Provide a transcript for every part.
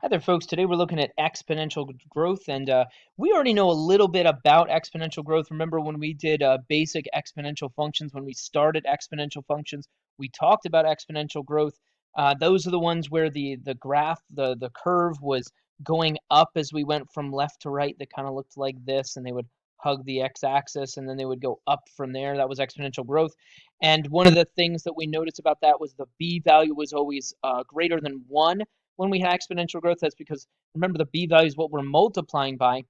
Hi there, folks. Today we're looking at exponential growth, and we already know a little bit about exponential growth. Remember when we did basic exponential functions, when we started exponential functions, we talked about exponential growth. Those are the ones where the graph, the curve was going up as we went from left to right. That kind of looked like this, and they would hug the x-axis, and then they would go up from there. That was exponential growth. And one of the things that we noticed about that was the b value was always greater than 1 when we had exponential growth. That's because, remember, the b value is what we're multiplying by.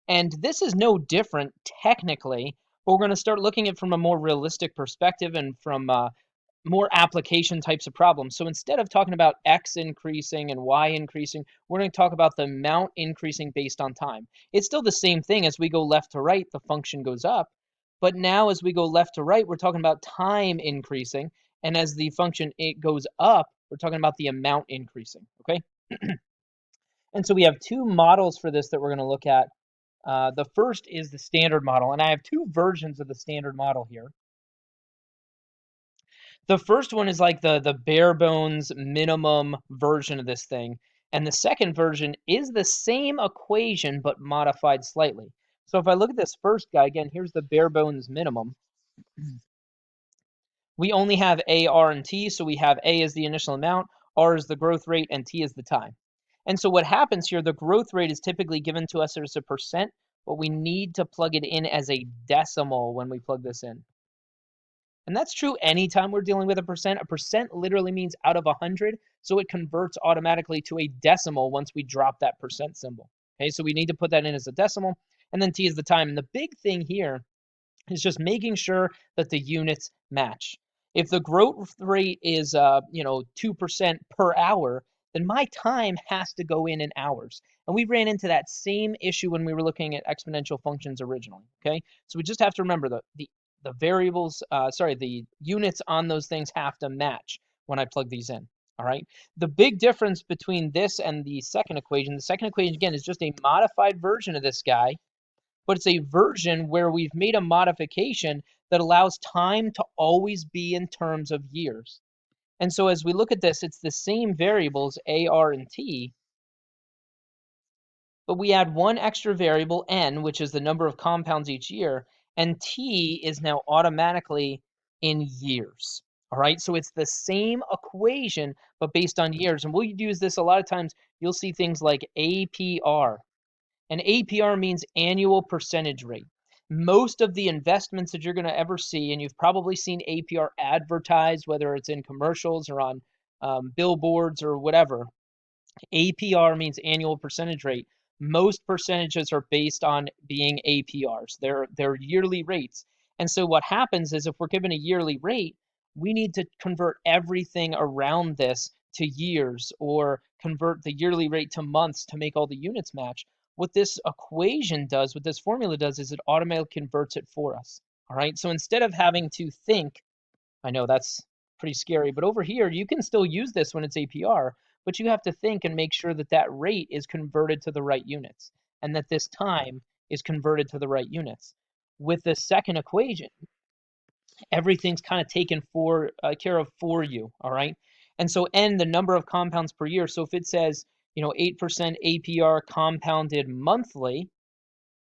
And this is no different technically, but we're going to start looking at it from a more realistic perspective and from more application types of problems. So instead of talking about x increasing and y increasing, we're going to talk about the amount increasing based on time. It's still the same thing. As we go left to right, the function goes up. But now as we go left to right, we're talking about time increasing. And as the function it goes up, we're talking about the amount increasing, okay? And so we have two models for this that we're going to look at. The first is the standard model, and I have two versions of the standard model here. The first one is like the bare bones minimum version of this thing, and the second version is the same equation but modified slightly. So if I look at this first guy, again, here's the bare bones minimum. We only have A, R, and T, so we have A as the initial amount, R is the growth rate, and T is the time. And so what happens here, the growth rate is typically given to us as a percent, but we need to plug it in as a decimal when we plug this in. And that's true anytime we're dealing with a percent. A percent literally means out of 100, so it converts automatically to a decimal once we drop that percent symbol. Okay, so we need to put that in as a decimal, and then T is the time. And the big thing here is just making sure that the units match. If the growth rate is 2% per hour, then my time has to go in hours. And we ran into that same issue when we were looking at exponential functions originally. Okay, so we just have to remember the variables, the units on those things have to match when I plug these in. All right. The big difference between this and the second equation again is just a modified version of this guy, but it's a version where we've made a modification that allows time to always be in terms of years. And so as we look at this, it's the same variables, A, R, and T, but we add one extra variable, N, which is the number of compounds each year, and T is now automatically in years. All right, so it's the same equation, but based on years. And we'll use this a lot of times. You'll see things like APR. And APR means annual percentage rate. Most of the investments that you're going to ever see, and you've probably seen APR advertised, whether it's in commercials or on billboards or whatever, APR means annual percentage rate. Most percentages are based on being APRs. They're yearly rates. And so what happens is if we're given a yearly rate, we need to convert everything around this to years or convert the yearly rate to months to make all the units match. What this equation does, what this formula does, is it automatically converts it for us. All right. So instead of having to think, I know that's pretty scary, but over here, you can still use this when it's APR, but you have to think and make sure that that rate is converted to the right units and that this time is converted to the right units. With the second equation, everything's kind of taken care of for you, all right? And so N, the number of compounds per year. So if it says, 8% APR compounded monthly,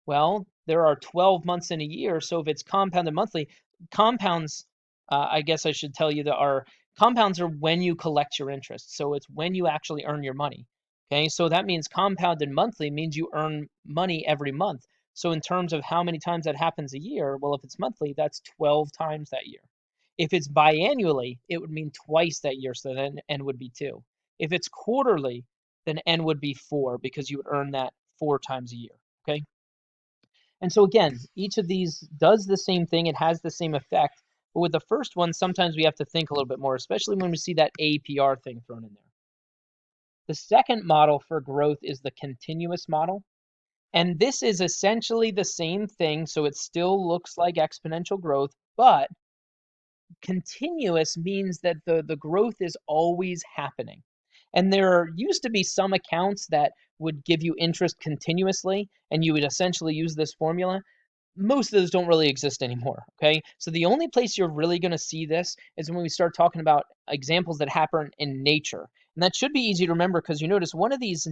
well, there are 12 months in a year. So if it's compounded monthly, compounds, I guess I should tell you that compounds are when you collect your interest. So it's when you actually earn your money. Okay, so that means compounded monthly means you earn money every month. So in terms of how many times that happens a year, well, if it's monthly, that's 12 times that year. If it's biannually, it would mean twice that year, so then N would be 2. If it's quarterly, then N would be 4 because you would earn that 4 times a year, okay? And so again, each of these does the same thing. It has the same effect. But with the first one, sometimes we have to think a little bit more, especially when we see that APR thing thrown in there. The second model for growth is the continuous model. And this is essentially the same thing. So it still looks like exponential growth, but continuous means that the growth is always happening. And there used to be some accounts that would give you interest continuously, and you would essentially use this formula. Most of those don't really exist anymore, okay? So the only place you're really going to see this is when we start talking about examples that happen in nature. And that should be easy to remember because you notice one of these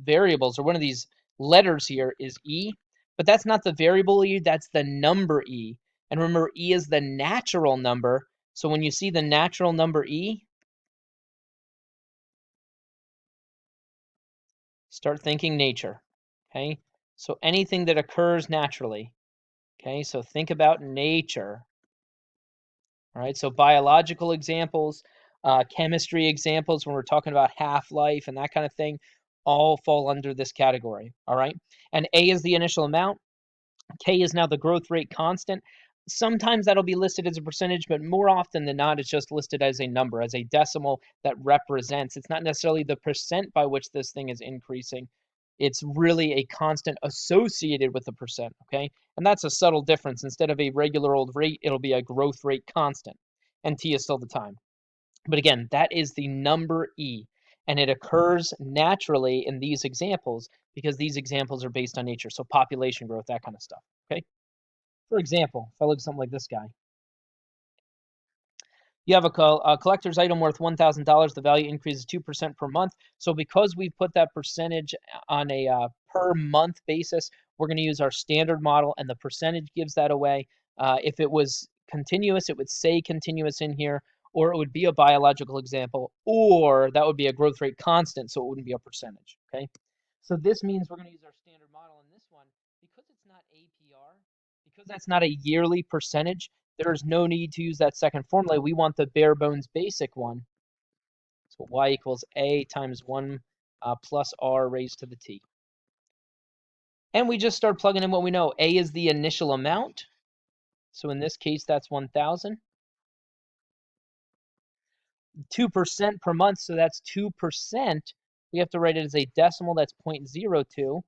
variables or one of these letters here is E, but that's not the variable E, that's the number E. And remember, E is the natural number. So when you see the natural number E, start thinking nature, okay? So anything that occurs naturally, okay? So think about nature. All right, so biological examples, chemistry examples, when we're talking about half-life and that kind of thing, all fall under this category. All right, and A is the initial amount. K is now the growth rate constant. Sometimes that'll be listed as a percentage, but more often than not, it's just listed as a number, as a decimal that represents. It's not necessarily the percent by which this thing is increasing. It's really a constant associated with the percent, okay? And that's a subtle difference. Instead of a regular old rate, it'll be a growth rate constant, and T is still the time. But again, that is the number E, and it occurs naturally in these examples because these examples are based on nature, so population growth, that kind of stuff, okay? For example, if I look at something like this guy, you have a collector's item worth $1,000. The value increases 2% per month. So because we put that percentage on a per month basis, we're going to use our standard model, and the percentage gives that away. If it was continuous, it would say continuous in here, or it would be a biological example, or that would be a growth rate constant, so it wouldn't be a percentage. Okay. So this means we're going to use our standard model in this one because it's not APR, because that's not a yearly percentage. There's no need to use that second formula. We want the bare bones basic one. So y equals a times 1 plus r raised to the t. And we just start plugging in what we know. A is the initial amount. So in this case, that's 1,000. 2% per month, so that's 2%. We have to write it as a decimal, that's 0.02.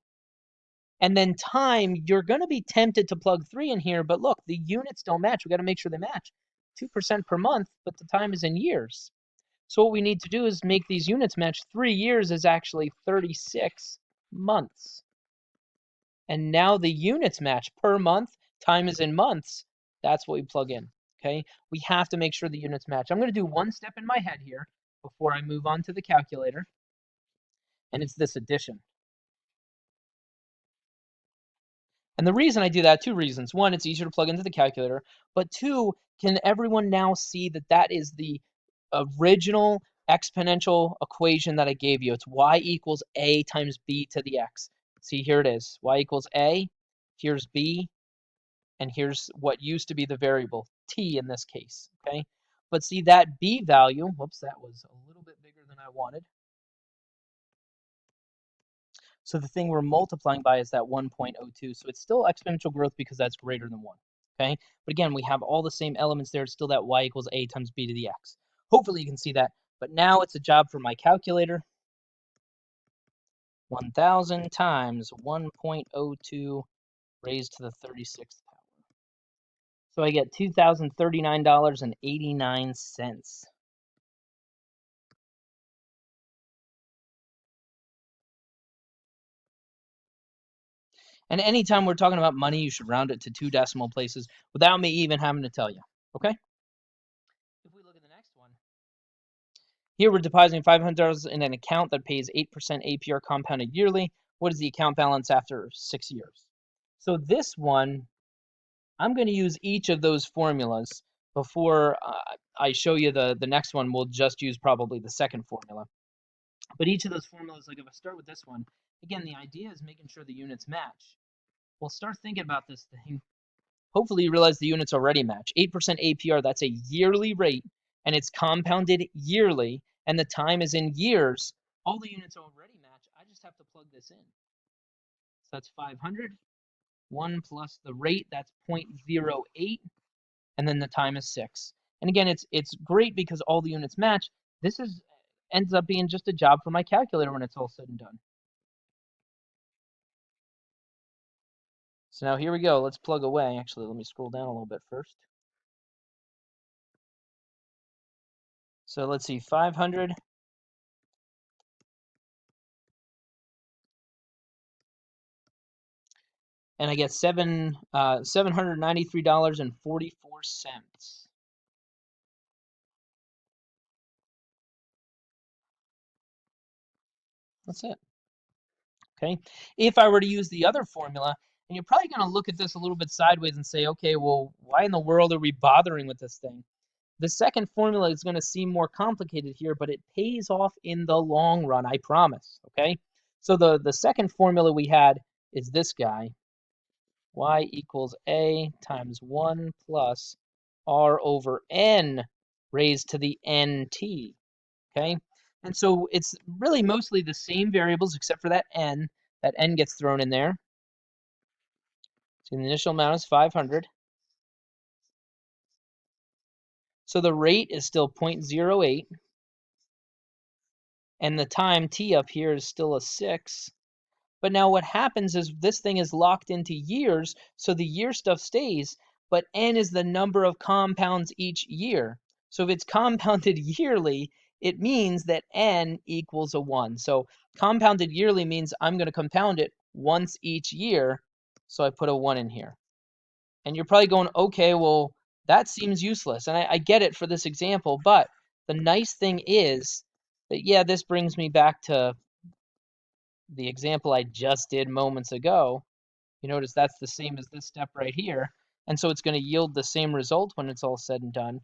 And then time, you're going to be tempted to plug 3 in here, but look, the units don't match. We got to make sure they match. 2% per month, but the time is in years. So what we need to do is make these units match. 3 years is actually 36 months. And now the units match per month. Time is in months. That's what we plug in, okay? We have to make sure the units match. I'm going to do one step in my head here before I move on to the calculator, and it's this addition. And the reason I do that, two reasons. One, it's easier to plug into the calculator, but two, can everyone now see that that is the original exponential equation that I gave you? It's y equals a times b to the x. See, here it is. Y equals a, here's b, and here's what used to be the variable, t in this case, okay? But see that b value, whoops, that was a little bit bigger than I wanted. So the thing we're multiplying by is that 1.02. So it's still exponential growth because that's greater than 1. Okay? But again, we have all the same elements there. It's still that y equals a times b to the x. Hopefully you can see that. But now it's a job for my calculator. 1,000 times 1.02 raised to the 36th power. So I get $2,039.89. And anytime we're talking about money, you should round it to 2 decimal places without me even having to tell you. Okay? If we look at the next one, here we're depositing $500 in an account that pays 8% APR compounded yearly. What is the account balance after 6 years? So this one, I'm going to use each of those formulas before I show you the next one. We'll just use probably the second formula. But each of those formulas, like if I start with this one, again, the idea is making sure the units match. We'll start thinking about this thing. Hopefully you realize the units already match. 8% APR, that's a yearly rate, and it's compounded yearly, and the time is in years. All the units already match. I just have to plug this in. So that's 500. 1 plus the rate, that's 0.08, and then the time is 6. And again, it's great because all the units match. This ends up being just a job for my calculator when it's all said and done. So now here we go. Let's plug away. Actually, let me scroll down a little bit first. So let's see, 500. And I get $793.44. That's it. Okay. If I were to use the other formula, and you're probably going to look at this a little bit sideways and say, okay, well, why in the world are we bothering with this thing? The second formula is going to seem more complicated here, but it pays off in the long run, I promise. Okay. So the second formula we had is this guy, y equals a times 1 plus r over n raised to the nt. Okay. And so it's really mostly the same variables except for that n. That n gets thrown in there. So the initial amount is 500. So the rate is still 0.08. And the time t up here is still a 6. But now what happens is this thing is locked into years, so the year stuff stays, but n is the number of compounds each year. So if it's compounded yearly, it means that n equals a 1. So compounded yearly means I'm going to compound it once each year, so I put a 1 in here. And you're probably going, okay, well, that seems useless. And I get it for this example, but the nice thing is that, yeah, this brings me back to the example I just did moments ago. You notice that's the same as this step right here. And so it's going to yield the same result when it's all said and done.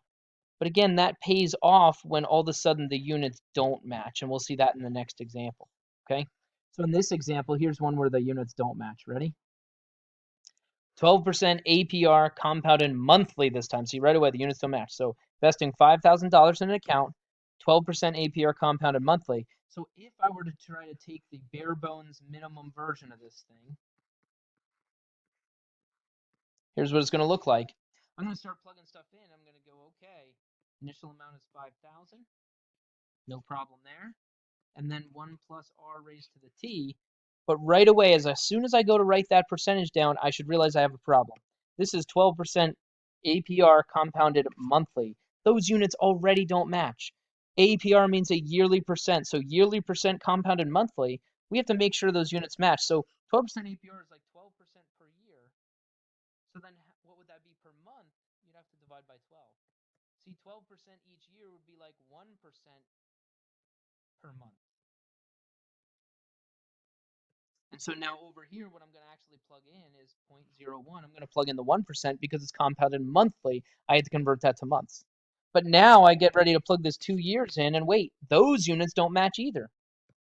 But again, that pays off when all of a sudden the units don't match. And we'll see that in the next example. Okay. So in this example, here's one where the units don't match. Ready? 12% APR compounded monthly this time. See, right away, the units don't match. So investing $5,000 in an account, 12% APR compounded monthly. So if I were to try to take the bare bones minimum version of this thing, here's what it's going to look like. I'm going to start plugging stuff in. I'm going to go, okay, initial amount is 5,000. No problem there. And then 1 plus r raised to the t. But right away, as soon as I go to write that percentage down, I should realize I have a problem. This is 12% APR compounded monthly. Those units already don't match. APR means a yearly percent. So yearly percent compounded monthly, we have to make sure those units match. So 12% APR is like 12% per year. So then what would that be per month? You'd have to divide by 12. See, 12% each year would be like 1% per month. And so now over here, what I'm going to actually plug in is 0.01. I'm going to plug in the 1% because it's compounded monthly. I had to convert that to months. But now I get ready to plug this 2 years in, and wait, those units don't match either.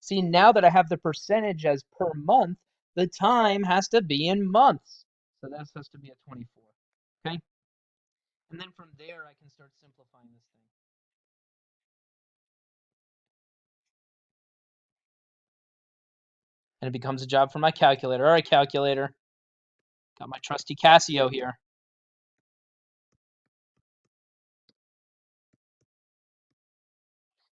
See, now that I have the percentage as per month, the time has to be in months. So that has to be a 24. Okay? And then from there, I can start simplifying this thing. And it becomes a job for my calculator. All right, calculator. Got my trusty Casio here.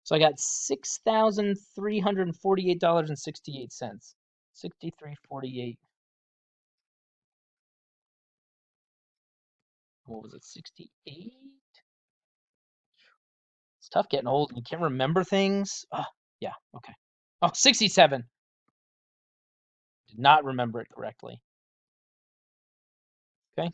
So I got $6,348.68. 63.48. What was it? 68? It's tough getting old and you can't remember things. Oh, yeah, okay. Oh, 67. Did not remember it correctly. Okay.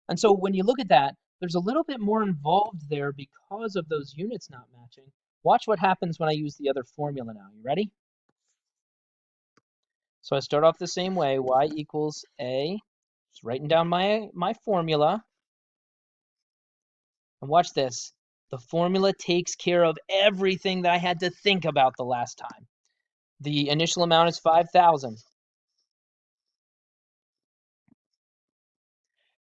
And so when you look at that, there's a little bit more involved there because of those units not matching. Watch what happens when I use the other formula now. You ready? So I start off the same way, y equals a. Just writing down my formula. And watch this. The formula takes care of everything that I had to think about the last time. The initial amount is 5,000.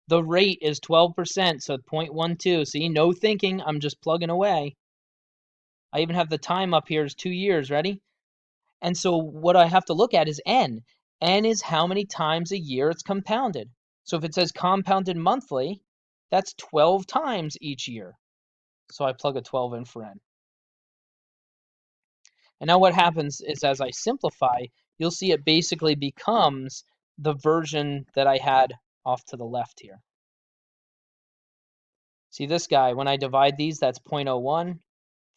The rate is 12%, so 0.12. See, no thinking. I'm just plugging away. I even have the time up here is 2 years. Ready? And so what I have to look at is n. N is how many times a year it's compounded. So if it says compounded monthly, that's 12 times each year. So I plug a 12 in for n. And now what happens is as I simplify, you'll see it basically becomes the version that I had off to the left here. See this guy, when I divide these, that's 0.01,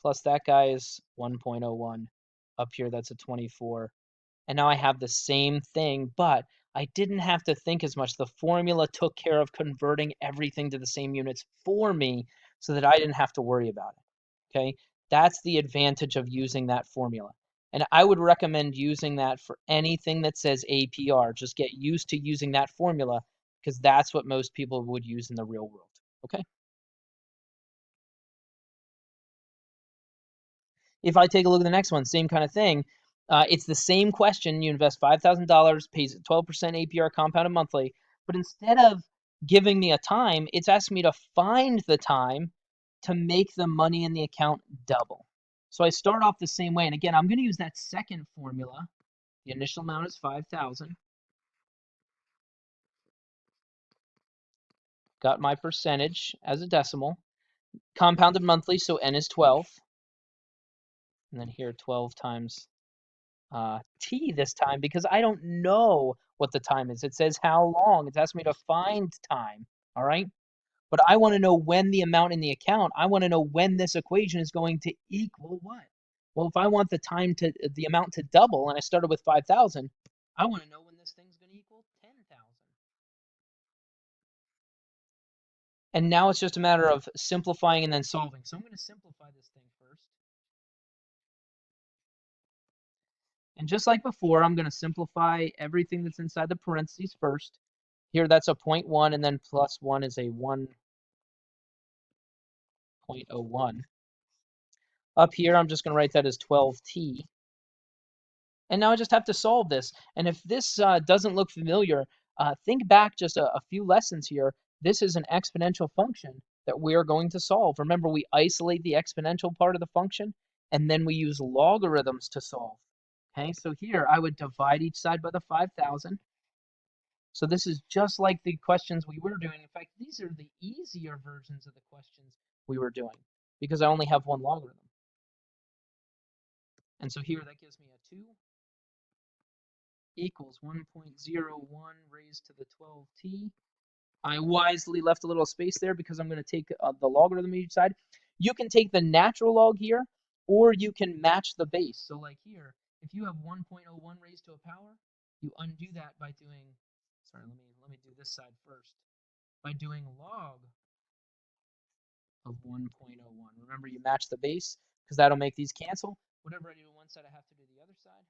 plus that guy is 1.01. Up here, that's a 24. And now I have the same thing, but I didn't have to think as much. The formula took care of converting everything to the same units for me so that I didn't have to worry about it. Okay, that's the advantage of using that formula. And I would recommend using that for anything that says APR. Just get used to using that formula because that's what most people would use in the real world. Okay. If I take a look at the next one, same kind of thing. It's the same question. You invest $5,000, pays 12% APR compounded monthly, but instead of giving me a time, it's asking me to find the time to make the money in the account double. So I start off the same way. And again, I'm going to use that second formula. The initial amount is 5,000. Got my percentage as a decimal. Compounded monthly, so n is 12. And then here 12 times t this time because I don't know what the time is. It says how long. It's asking me to find time. All right. But I want to know when the amount in the account, I want to know when this equation is going to equal what? Well, if I want the amount to double and I started with 5,000, I want to know when this thing's going to equal 10,000. And now it's just a matter of simplifying and then solving. So I'm going to simplify this thing first. And just like before, I'm going to simplify everything that's inside the parentheses first. Here, that's a 0.1, and then plus 1 is a 1.01. Up here, I'm just going to write that as 12t. And now I just have to solve this. And if this doesn't look familiar, think back just a few lessons here. This is an exponential function that we are going to solve. Remember, we isolate the exponential part of the function, and then we use logarithms to solve. Okay, so here I would divide each side by the 5,000. So this is just like the questions we were doing. In fact, these are the easier versions of the questions we were doing because I only have one logarithm. And so here that gives me a 2 equals 1.01 raised to the 12t. I wisely left a little space there because I'm going to take the logarithm of each side. You can take the natural log here, or you can match the base. So like here, if you have 1.01 raised to a power, you undo that by doing, sorry, let me do this side first, by doing log of 1.01. Remember, you match the base because that'll make these cancel. Whatever I do on one side, I have to do the other side.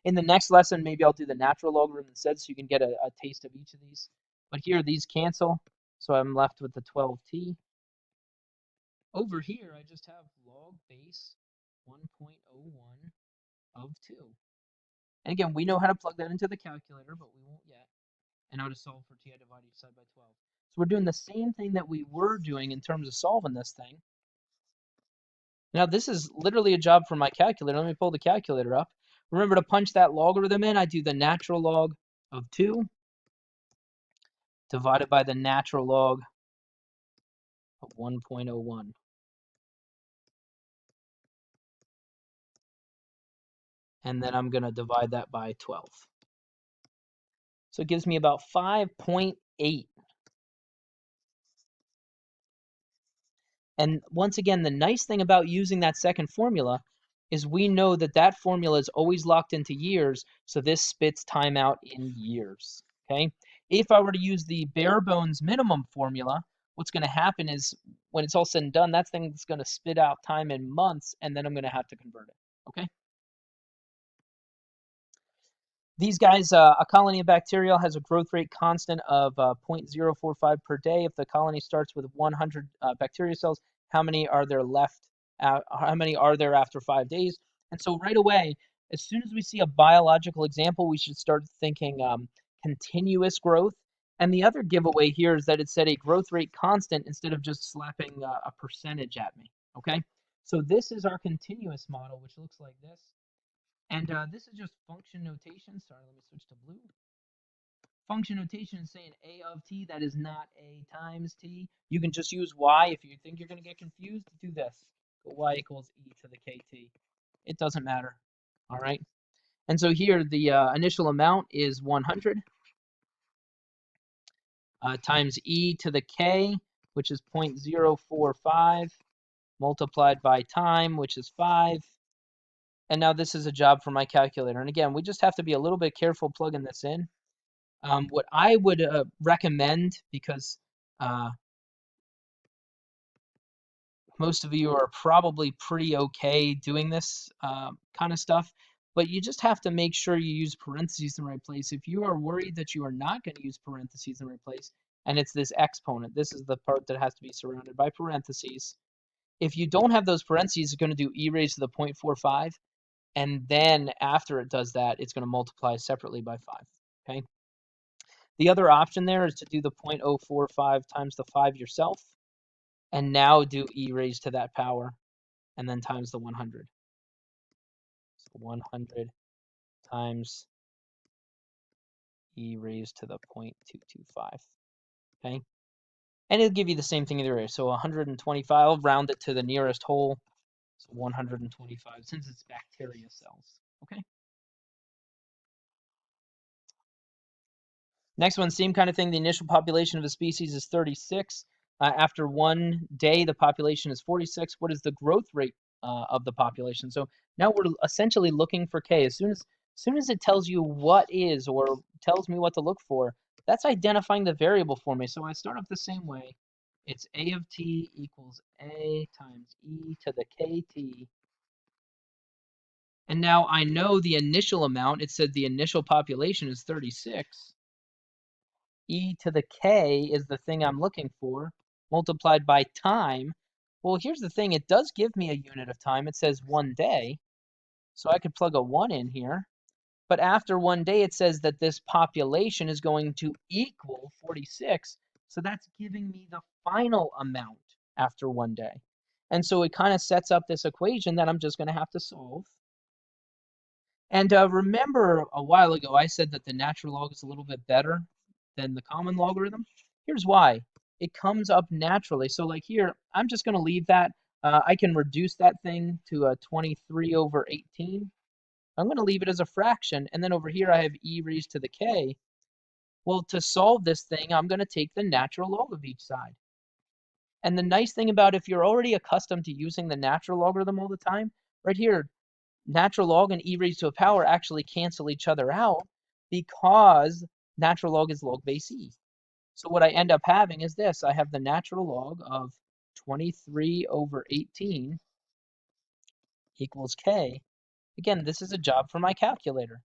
In the next lesson, maybe I'll do the natural logarithm instead so you can get a taste of each of these. But here, these cancel, so I'm left with the 12t. Over here, I just have log base 1.01 of 2. And again, we know how to plug that into the calculator, but we won't yet. And now to solve for t, I divide each side by 12. So we're doing the same thing that we were doing in terms of solving this thing. Now, this is literally a job for my calculator. Let me pull the calculator up. Remember to punch that logarithm in. I do the natural log of 2 divided by the natural log of 1.01. And then I'm going to divide that by 12. So it gives me about 5.8. And once again, the nice thing about using that second formula is we know that that formula is always locked into years, so this spits time out in years, okay? If I were to use the bare bones minimum formula, what's going to happen is when it's all said and done, that thing's going to spit out time in months, and then I'm going to have to convert it, okay? These guys, a colony of bacteria has a growth rate constant of 0.045 per day. If the colony starts with 100 bacteria cells, how many are there left? How many are there after 5 days? And so right away, as soon as we see a biological example, we should start thinking continuous growth. And the other giveaway here is that it said a growth rate constant instead of just slapping a percentage at me. Okay, so this is our continuous model, which looks like this. And this is just function notation. Sorry, let me switch to blue. Function notation is saying a of t, that is not a times t. You can just use y. If you think you're going to get confused, do this. Go y equals e to the kt. It doesn't matter. All right. And so here, the initial amount is 100 times e to the k, which is 0.045, multiplied by time, which is 5. And now this is a job for my calculator. And again, we just have to be a little bit careful plugging this in. What I would recommend, because Most of you are probably pretty okay doing this kind of stuff, but you just have to make sure you use parentheses in the right place. If you are worried that you are not going to use parentheses in the right place, and it's this exponent, this is the part that has to be surrounded by parentheses. If you don't have those parentheses, it's going to do e raised to the 0.45, and then after it does that, it's going to multiply separately by 5, okay? The other option there is to do the 0.045 times the 5 yourself, and now do e raised to that power, and then times the 100. So 100 times e raised to the 0.225, okay? And it'll give you the same thing either way. So 125, I'll round it to the nearest whole, so 125, since it's bacteria cells, okay? Next one, same kind of thing. The initial population of a species is 36. After 1 day, the population is 46. What is the growth rate of the population? So now we're essentially looking for K. As soon as it tells you what is or tells me what to look for, that's identifying the variable for me. So I start off the same way. It's A of t equals A times e to the kt. And now I know the initial amount. It said the initial population is 36. E to the k is the thing I'm looking for, multiplied by time. Well, here's the thing. It does give me a unit of time. It says 1 day, so I could plug a 1 in here. But after 1 day, it says that this population is going to equal 46. So that's giving me the final amount after 1 day. And so it kind of sets up this equation that I'm just going to have to solve. And remember a while ago, I said that the natural log is a little bit better than the common logarithm. Here's why. It comes up naturally. So like here, I'm just going to leave that. I can reduce that thing to a 23 over 18. I'm going to leave it as a fraction. And then over here, I have e raised to the k. Well, to solve this thing, I'm going to take the natural log of each side. And the nice thing about if you're already accustomed to using the natural logarithm all the time, right here, natural log and e raised to a power actually cancel each other out because natural log is log base e. So what I end up having is this. I have the natural log of 23 over 18 equals k. Again, this is a job for my calculator.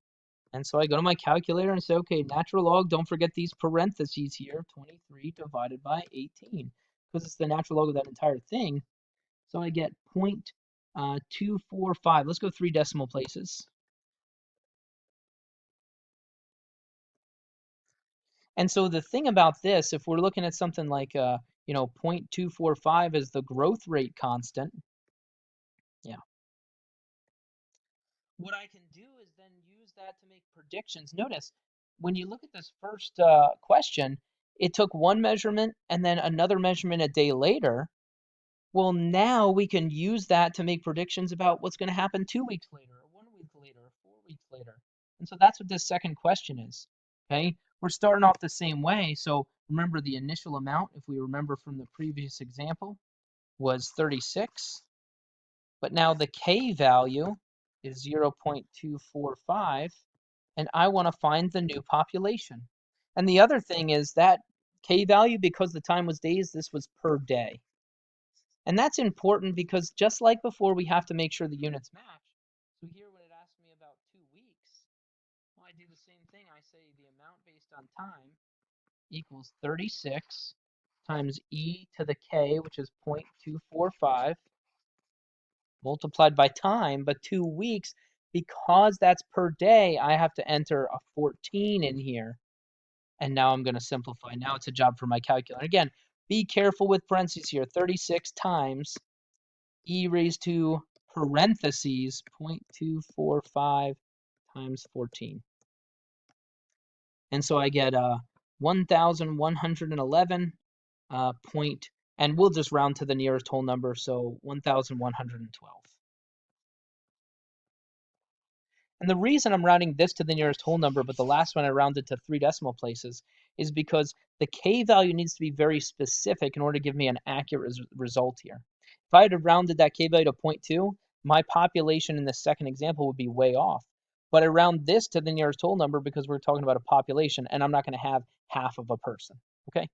And so I go to my calculator and say, okay, natural log, don't forget these parentheses here, 23 divided by 18, because it's the natural log of that entire thing. So I get 0.245. Let's go 3 decimal places. And so the thing about this, if we're looking at something like, 0.245 as the growth rate constant, yeah. What I can do is then use that to make predictions. Notice, when you look at this first question, it took one measurement and then another measurement a day later. Well, now we can use that to make predictions about what's going to happen 2 weeks later, or 1 week later, or 4 weeks later. And so that's what this second question is. Okay, we're starting off the same way. So remember the initial amount, if we remember from the previous example, was 36. But now the k value is 0.245, and I want to find the new population. And the other thing is that k value, because the time was days, this was per day. And that's important because just like before, we have to make sure the units match. So here when it asks me about 2 weeks, well, I do the same thing. I say the amount based on time equals 36 times e to the k, which is 0.245, multiplied by time, but 2 weeks, because that's per day, I have to enter a 14 in here. And now I'm going to simplify. Now it's a job for my calculator. Again, be careful with parentheses here. 36 times e raised to parentheses 0.245 times 14. And so I get 1,111 point, and we'll just round to the nearest whole number, so 1,112. And the reason I'm rounding this to the nearest whole number, but the last one I rounded to 3 decimal places, is because the k value needs to be very specific in order to give me an accurate result here. If I had rounded that k value to 0.2, my population in the second example would be way off. But I round this to the nearest whole number because we're talking about a population, and I'm not going to have half of a person. Okay?